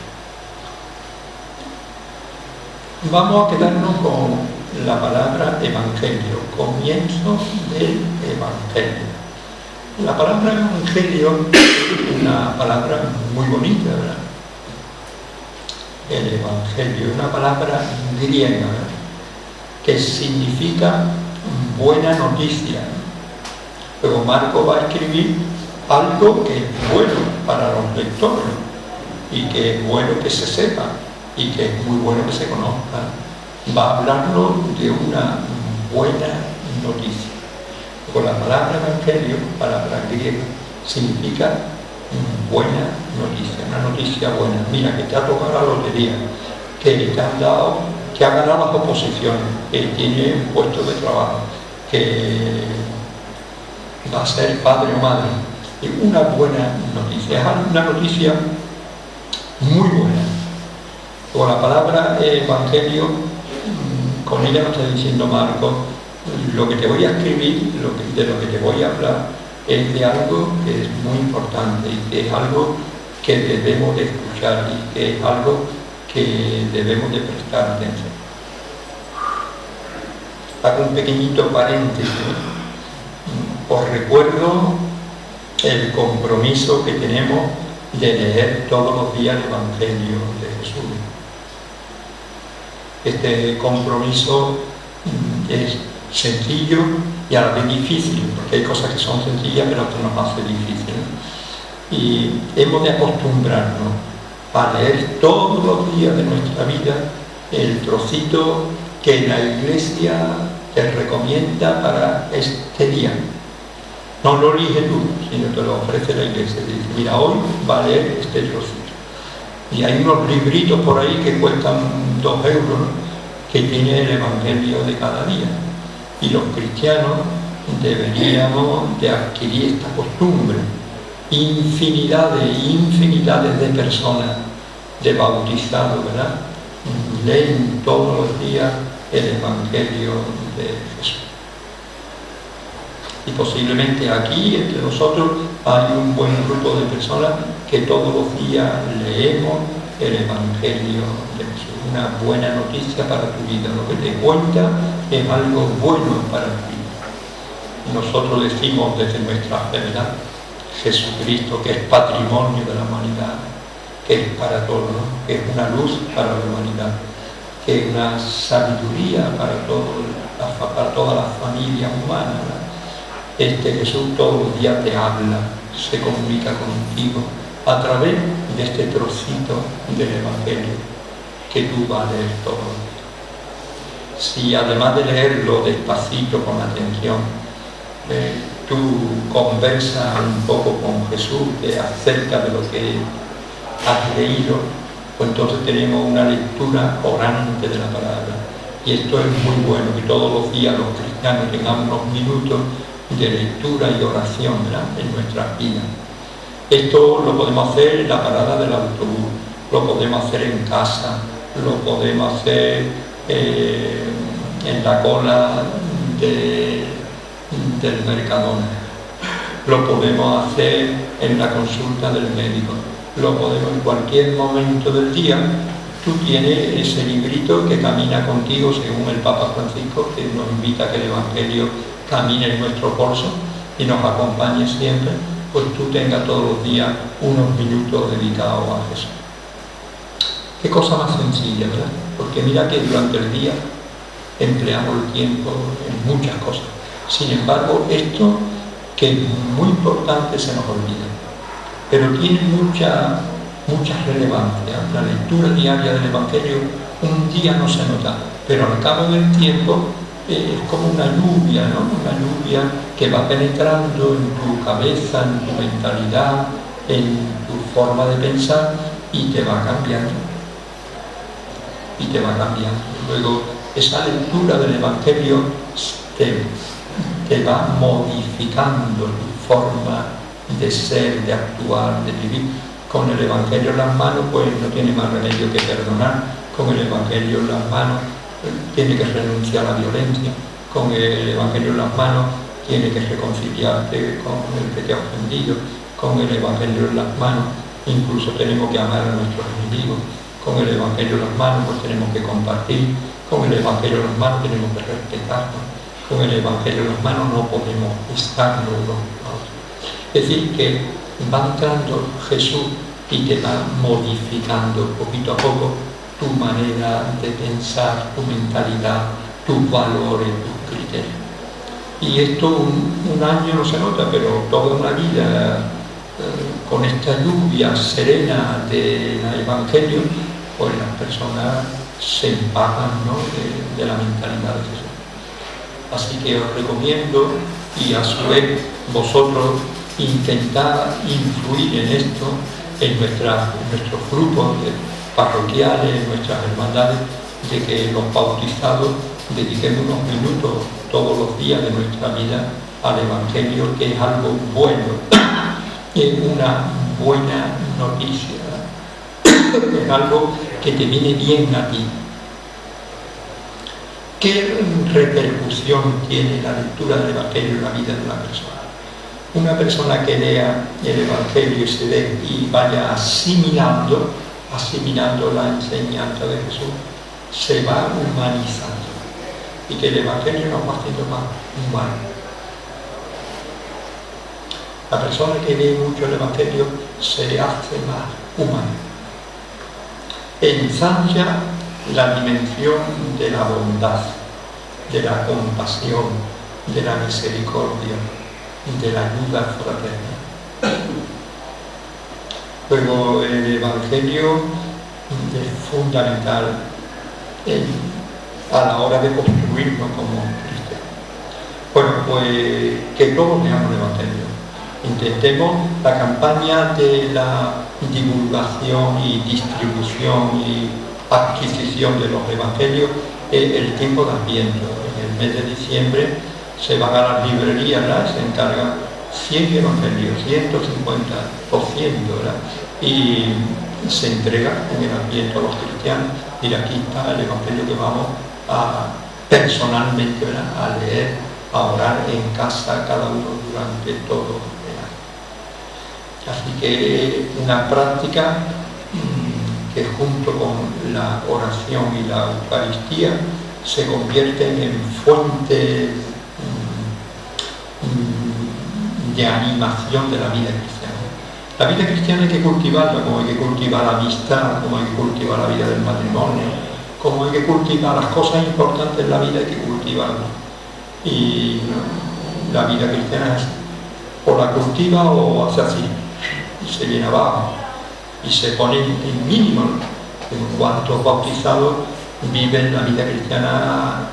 Vamos a quedarnos con la palabra evangelio, comienzo del evangelio. La palabra evangelio es una palabra muy bonita, ¿verdad? El evangelio es una palabra griega, ¿verdad?, que significa buena noticia. Pero Marcos va a escribir algo que es bueno para los lectores y que es bueno que se sepa y que es muy bueno que se conozca. Va a hablarnos de una buena noticia. Con la palabra evangelio, palabra griega, significa buena noticia, una noticia buena. Mira, que te ha tocado la lotería, que te han dado, que ha ganado las oposiciones, que tiene un puesto de trabajo, que va a ser padre o madre. Es una buena noticia, es una noticia muy buena. Con la palabra evangelio, con ella nos está diciendo Marcos, lo que te voy a escribir, de lo que te voy a hablar, es de algo que es muy importante y que es algo que debemos de escuchar y que es algo que debemos de prestar atención. Hago un pequeñito paréntesis. Os recuerdo el compromiso que tenemos de leer todos los días el Evangelio de Jesús. Este compromiso es sencillo y a la vez difícil, porque hay cosas que son sencillas pero otras nos hace difícil. Y hemos de acostumbrarnos a leer todos los días de nuestra vida el trocito que la Iglesia te recomienda para este día. No lo eliges tú, sino te lo ofrece la Iglesia. Te dice, mira, hoy va a leer este trocito. Y hay unos libritos por ahí que cuestan 2 euros, ¿no?, que tiene el Evangelio de cada día. Y los cristianos deberíamos de adquirir esta costumbre. Infinidades de personas, de bautizados, ¿verdad?, leen todos los días el Evangelio de Jesús. Y posiblemente aquí, entre nosotros, hay un buen grupo de personas que todos los días leemos el Evangelio de Jesús. Una buena noticia para tu vida. Lo que te cuenta es algo bueno para ti. Nosotros decimos desde nuestra fe, ¿verdad?, Jesucristo, que es patrimonio de la humanidad, que es para todos, ¿no?, que es una luz para la humanidad, que es una sabiduría para toda la familia humana, ¿verdad? Este Jesús todos los días te habla, se comunica contigo a través de este trocito del Evangelio que tú vas a leer todos los días. Si además de leerlo despacito, con atención, tú conversas un poco con Jesús acerca de lo que has leído, pues entonces tenemos una lectura orante de la palabra. Y esto es muy bueno, que todos los días los cristianos tengamos unos minutos de lectura y oración, ¿verdad?, en nuestras vidas. Esto lo podemos hacer en la parada del autobús, lo podemos hacer en casa, lo podemos hacer en la cola del Mercadona, lo podemos hacer en la consulta del médico, lo podemos en cualquier momento del día. Tú tienes ese librito que camina contigo, según el Papa Francisco, que nos invita a que el Evangelio camine en nuestro bolso y nos acompañe siempre, pues tú tengas todos los días unos minutos dedicados a Jesús. Qué cosa más sencilla, ¿verdad? Porque mira que durante el día empleamos el tiempo en muchas cosas. Sin embargo, esto, que es muy importante, se nos olvida. Pero tiene mucha relevancia. La lectura diaria del Evangelio un día no se nota, pero al cabo del tiempo es como una lluvia, ¿no? Una lluvia que va penetrando en tu cabeza, en tu mentalidad, en tu forma de pensar y te va cambiando. Y te va cambiando. Luego, esa lectura del Evangelio te va modificando tu forma de ser, de actuar, de vivir. Con el Evangelio en las manos, pues no tiene más remedio que perdonar. Con el Evangelio en las manos, tiene que renunciar a la violencia. Con el Evangelio en las manos, tiene que reconciliarte con el que te ha ofendido. Con el Evangelio en las manos, incluso tenemos que amar a nuestros enemigos. Con el Evangelio en las manos, pues tenemos que compartir. Con el Evangelio en las manos, tenemos que respetarnos. Con el Evangelio en las manos no podemos estar los unos con los otros. Es decir, que va entrando Jesús y te va modificando poquito a poco tu manera de pensar, tu mentalidad, tus valores, tus criterios. Y esto un año no se nota, pero toda una vida con esta lluvia serena del Evangelio, pues las personas se empapan, ¿no?, de la mentalidad de Jesús. Así que os recomiendo, y a su vez vosotros intentad influir en esto, en nuestros grupos parroquiales, en nuestras hermandades, de que los bautizados dediquemos unos minutos todos los días de nuestra vida al Evangelio, que es algo bueno, es una buena noticia, es algo que te viene bien a ti. ¿Qué repercusión tiene la lectura del Evangelio en la vida de una persona? Una persona que lea el Evangelio y se dé y vaya asimilando la enseñanza de Jesús, se va humanizando, y que el Evangelio nos va haciendo más humanos. La persona que lee mucho el Evangelio se hace más humana. Ensancha la dimensión de la bondad, de la compasión, de la misericordia, de la ayuda fraterna. Luego, el Evangelio es fundamental a la hora de construirnos como cristianos. Bueno, pues que todos leamos el Evangelio. Intentemos la campaña de la divulgación y distribución y adquisición de los Evangelios, el tiempo de Adviento. En el mes de diciembre se van a las librerías, se encargan 100 evangelios, 150, 200, ¿verdad? Y se entrega en el Adviento a los cristianos. Y aquí está el Evangelio que vamos a personalmente, ¿verdad?, a leer, a orar en casa cada uno durante todo el año. Así que una práctica que junto con la oración y la Eucaristía se convierten en fuente de animación de la vida cristiana. La vida cristiana hay que cultivarla, como hay que cultivar la amistad, como hay que cultivar la vida del matrimonio, como hay que cultivar las cosas importantes en la vida, hay que cultivarla. Y la vida cristiana es, o la cultiva o hace así, y se viene abajo, y se pone en mínimo. En cuantos bautizados viven la vida cristiana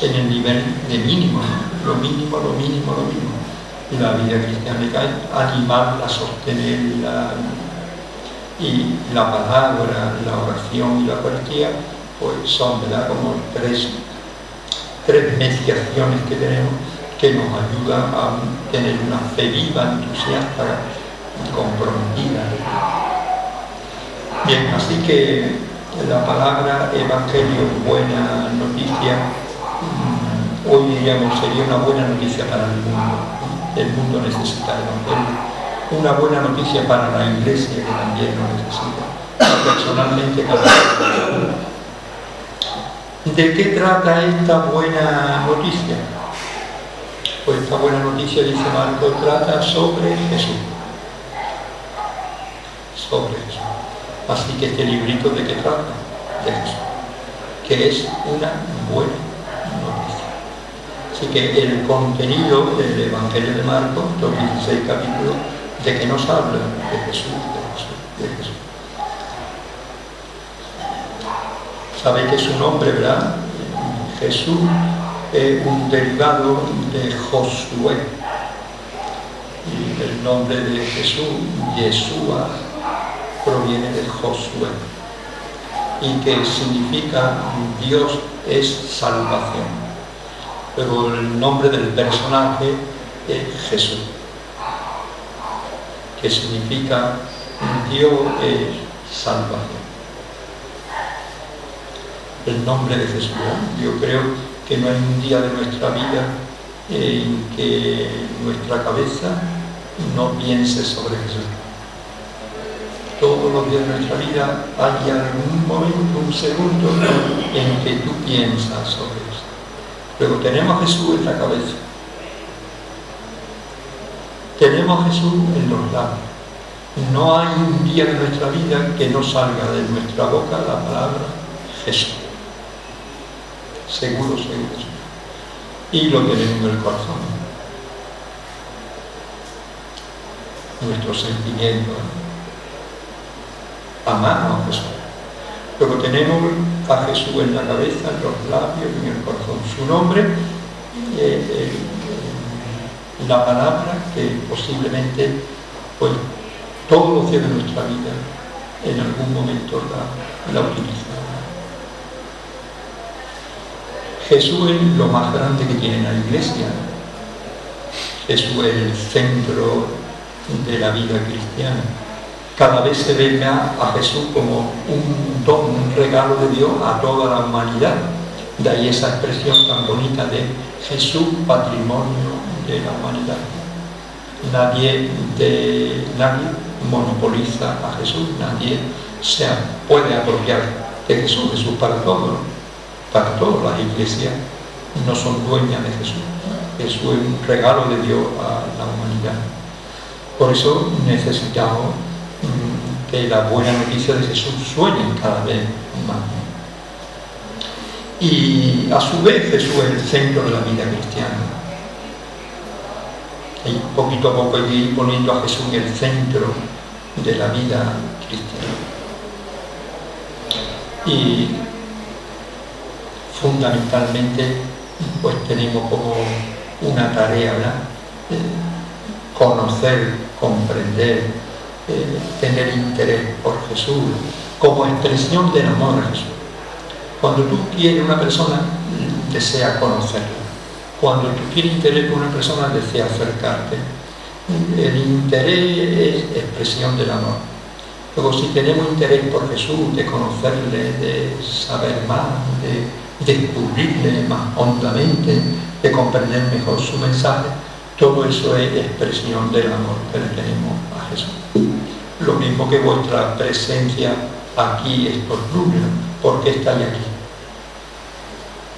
en el nivel de mínimo, ¿no? Lo mínimo. Y la vida cristiana hay que animarla, sostenerla, y la palabra, la oración y la Eucaristía, pues son, ¿verdad?, como tres mediaciones que tenemos, que nos ayudan a tener una fe viva, entusiasta, comprometida. Bien, así que la palabra evangelio, buena noticia, hoy diríamos sería una buena noticia para el mundo. El mundo necesita el evangelio. Una buena noticia para la iglesia, que también lo necesita. Personalmente, cada uno. ¿De qué trata esta buena noticia? Pues esta buena noticia, dice Marcos, trata sobre Jesús. Sobre Jesús. Así que este librito, ¿de qué trata? De Jesús. Que es una buena noticia. Así que el contenido del Evangelio de Marcos, los 16 capítulos, ¿de qué nos habla? De Jesús, de Jesús, de Jesús. Sabéis que su nombre, ¿verdad? Jesús es un derivado de Josué. Y el nombre de Jesús, Yeshua, proviene de Josué. Y que significa Dios es salvación. Pero el nombre del personaje es Jesús, que significa Dios es salvación. El nombre de Jesús. Yo creo que no hay un día de nuestra vida en que nuestra cabeza no piense sobre Jesús. Todos los días de nuestra vida hay algún momento, un segundo, en que tú piensas sobre eso. Luego tenemos a Jesús en la cabeza. Tenemos a Jesús en los labios. No hay un día de nuestra vida que no salga de nuestra boca la palabra Jesús. Seguro, seguro, seguro. Y lo tenemos en el corazón. Nuestros sentimientos. Amamos a Jesús. Luego tenemos a Jesús en la cabeza, en los labios y en el corazón. Su nombre, la palabra que posiblemente, pues, todos los días de nuestra vida, en algún momento la utilizamos. Jesús es lo más grande que tiene la iglesia. Jesús es el centro de la vida cristiana. Cada vez se ve a Jesús como un don, un regalo de Dios a toda la humanidad. De ahí esa expresión tan bonita de Jesús, patrimonio de la humanidad. Nadie monopoliza a Jesús, nadie se puede apropiar de Jesús. Jesús para todos, para todas las iglesias no son dueñas de Jesús. Jesús es un regalo de Dios a la humanidad. Por eso necesitamos que la buena noticia de Jesús suene cada vez más. Y a su vez Jesús es el centro de la vida cristiana. Y poquito a poco hay que ir poniendo a Jesús en el centro de la vida cristiana. Y fundamentalmente pues tenemos como una tarea, ¿verdad? Conocer, comprender, tener interés por Jesús como expresión del amor a Jesús. Cuando tú quieres una persona, desea conocerla. Cuando tú quieres interés por una persona, desea acercarte. El interés es expresión del amor. Luego, si tenemos interés por Jesús, de conocerle, de saber más, de descubrirle más hondamente, de comprender mejor su mensaje, todo eso es expresión del amor que le tenemos a Jesús. Lo mismo que vuestra presencia aquí estos lunes. ¿Por qué estáis aquí?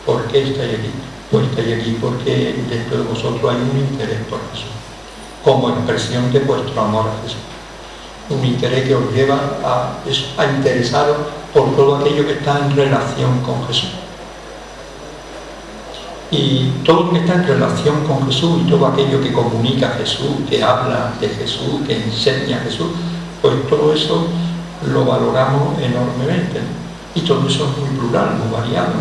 ¿Por qué estáis aquí? Pues estáis aquí porque dentro de vosotros hay un interés por Jesús, como expresión de vuestro amor a Jesús. Un interés que os lleva a interesaros por todo aquello que está en relación con Jesús. Y todo lo que está en relación con Jesús y todo aquello que comunica a Jesús, que habla de Jesús, que enseña a Jesús, pues todo eso lo valoramos enormemente. Y todo eso es muy plural, muy variado.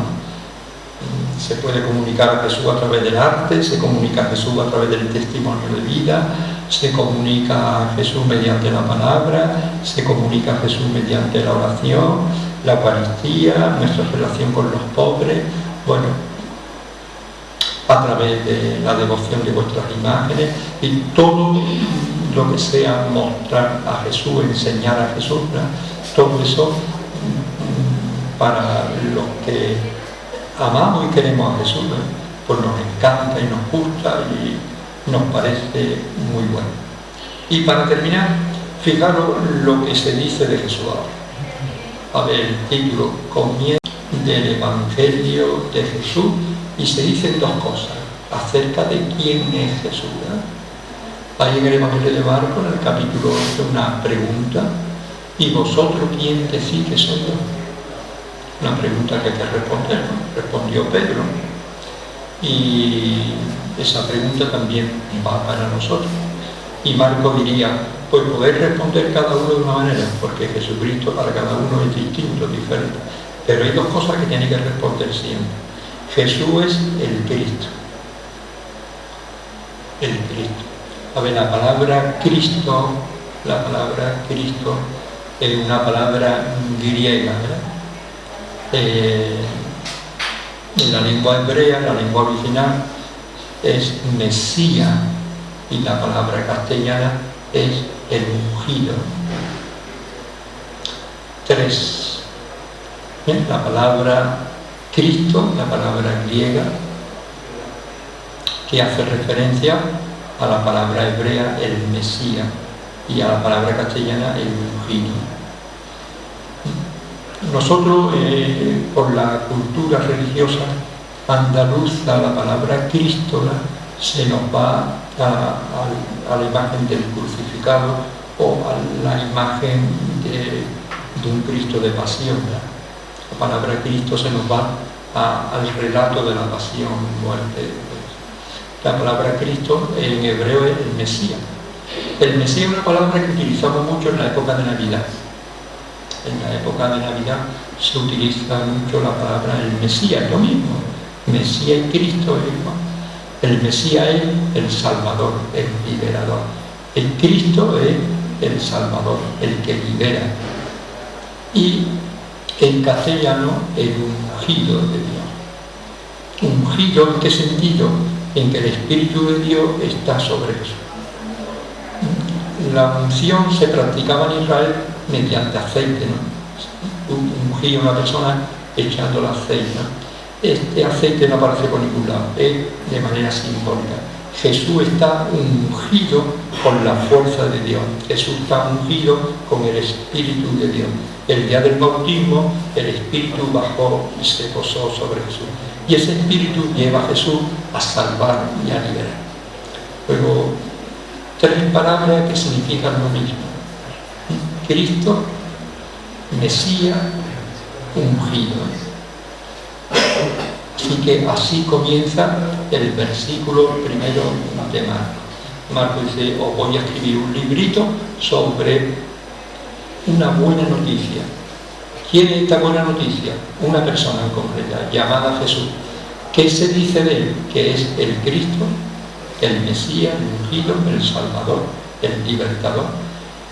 Se puede comunicar a Jesús a través del arte, se comunica a Jesús a través del testimonio de vida, se comunica a Jesús mediante la palabra, se comunica a Jesús mediante la oración, la Eucaristía, nuestra relación con los pobres, bueno, a través de la devoción de vuestras imágenes, y todo lo que sea mostrar a Jesús, enseñar a Jesús, ¿verdad? Todo eso para los que amamos y queremos a Jesús, ¿verdad? Pues nos encanta y nos gusta y nos parece muy bueno. Y para terminar, fijaros lo que se dice de Jesús ahora. A ver, el título comienza del Evangelio de Jesús y se dicen dos cosas acerca de quién es Jesús, ¿verdad? Ahí en el Evangelio de Marcos, en el capítulo 11, una pregunta: ¿y vosotros quién decís que soy yo? Una pregunta que hay que responder, ¿no? Respondió Pedro. Y esa pregunta también va para nosotros. Y Marcos diría, pues podéis responder cada uno de una manera, porque Jesucristo para cada uno es distinto, diferente. Pero hay dos cosas que tiene que responder siempre. Jesús es el Cristo. El Cristo. A ver, la palabra Cristo es una palabra griega, ¿verdad? En la lengua hebrea, la lengua original, es Mesías, y la palabra castellana es el ungido. 3. La palabra Cristo, la palabra griega, que hace referencia a la palabra hebrea, el Mesías, y a la palabra castellana, el ungido. Nosotros, por la cultura religiosa andaluza, la palabra Cristo se nos va a la imagen del crucificado o a la imagen de un Cristo de pasión. La palabra Cristo se nos va al relato de la pasión, muerte. La palabra Cristo en hebreo es el Mesías. El Mesías es una palabra que utilizamos mucho en la época de Navidad. En la época de Navidad se utiliza mucho la palabra el Mesías, lo mismo. Mesías y Cristo es igual. El Mesías es el Salvador, el liberador. El Cristo es el Salvador, el que libera. Y en castellano, el ungido de Dios. ¿Ungido en qué sentido? En que el Espíritu de Dios está sobre eso. La unción se practicaba en Israel mediante aceite, ¿no? Ungía a una persona echando el aceite, ¿no? Este aceite no aparece por ningún lado, es de manera simbólica. Jesús está ungido con la fuerza de Dios. Jesús está ungido con el Espíritu de Dios. El día del bautismo, el Espíritu bajó y se posó sobre Jesús. Y ese Espíritu lleva a Jesús a salvar y a liberar. Luego, 3 palabras que significan lo mismo: Cristo, Mesías, ungido. Así que así comienza el versículo primero de Marcos. Marcos dice: os voy a escribir un librito sobre una buena noticia. ¿Quién es esta buena noticia? Una persona en concreto, llamada Jesús. ¿Qué se dice de él? Que es el Cristo, el Mesías, el ungido, el Salvador, el libertador.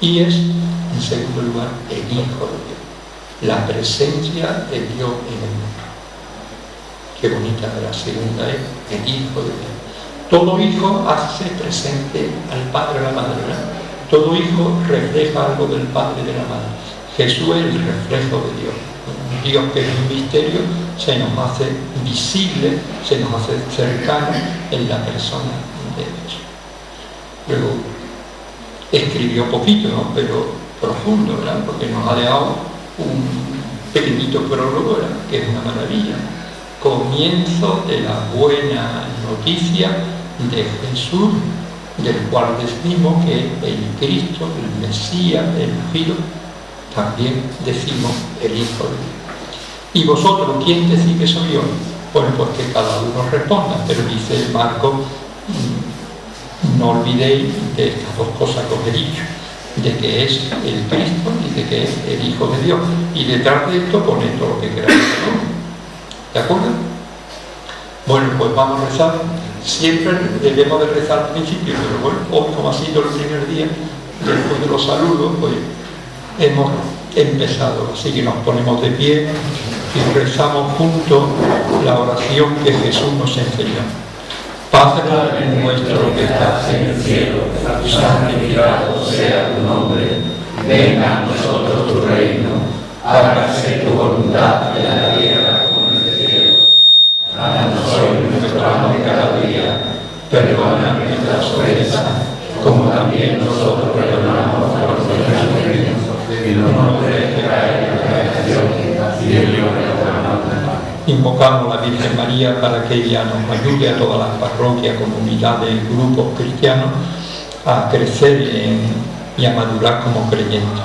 Y es, en segundo lugar, el Hijo de Dios. La presencia de Dios en el mundo. Qué bonita la segunda es el Hijo de Dios. Todo hijo hace presente al Padre y a la Madre, ¿verdad? Todo hijo refleja algo del Padre y de la Madre. Jesús es el reflejo de Dios. Dios, que es un misterio, se nos hace visible, se nos hace cercano en la persona de Jesús. Luego, escribió poquito, ¿no? Pero profundo, ¿verdad? Porque nos ha dejado un pequeñito prólogo, ¿verdad? Que es una maravilla. Comienzo de la buena noticia de Jesús, del cual decimos que el Cristo, el Mesías, el ungido, también decimos el Hijo de Dios. ¿Y vosotros quién decís que soy yo? Bueno, porque cada uno responda, pero dice Marcos, no olvidéis de estas dos cosas que os he dicho, de que es el Cristo y de que es el Hijo de Dios. Y detrás de esto poned todo lo que queráis, ¿no? ¿De acuerdo? Bueno, pues vamos a rezar. Siempre debemos de rezar al principio, pero bueno, hoy, como ha sido el primer día, después de los saludos, pues hemos empezado. Así que nos ponemos de pie y rezamos juntos la oración que Jesús nos enseñó. Padre nuestro que estás en el cielo, santificado sea tu nombre. Venga a nosotros tu reino. Hágase tu voluntad en la tierra como en el cielo. Danos hoy nuestro pan de cada día. Perdona nuestras ofensas, como también nosotros perdonamos a los que nos ofenden. Y no nos dejes caer en la tentación, y líbranos del mal. Invocamos a la Virgen María para que ella nos ayude a todas las parroquias, comunidades y grupos cristianos a crecer y a madurar como creyentes.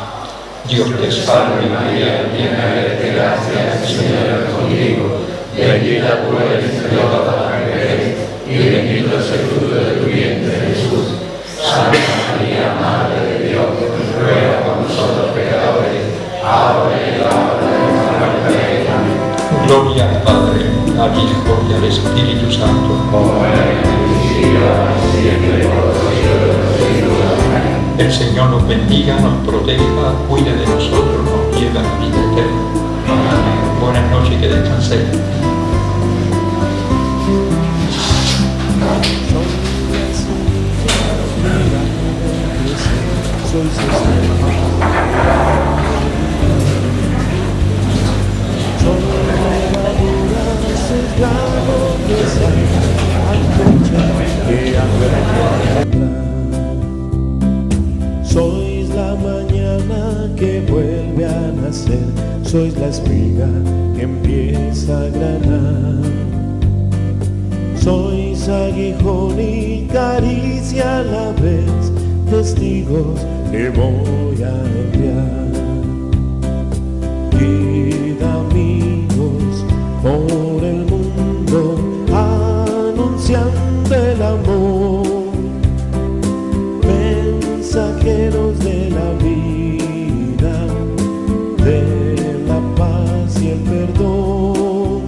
Dios te salve María, llena eres de gracia, el Señor es contigo. Bendita tú eres entre todas las mujeres, y bendito es el fruto de tu vientre, Jesús. Santa María, Madre de Dios, ruega por nosotros pecadores, ahora y en la hora de nuestra muerte. Amén. Gloria al Padre, al Hijo y al Espíritu Santo. Como era en el principio, ahora y siempre, por los siglos de los siglos. Amén. El Señor nos bendiga, nos proteja, cuide de nosotros, nos lleve a la vida eterna. Amén. Buenas noches y que descanséis. Sois la mañana que vuelve a nacer, sois la espiga que empieza a granar. Sois aguijón y caricia a la vez, testigos que voy a enviar. Id amigos por el mundo, anunciando el amor. Mensajeros de la vida, de la paz y el perdón.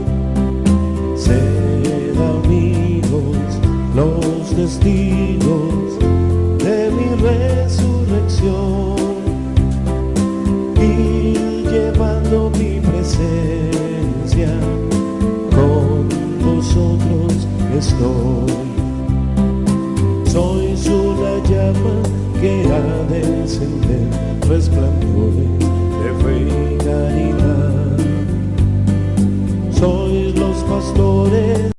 Sed amigos, los testigos de mi resurrección, y llevando mi presencia, con vosotros estoy. Sois una llama que ha de encender resplandores de fe y caridad.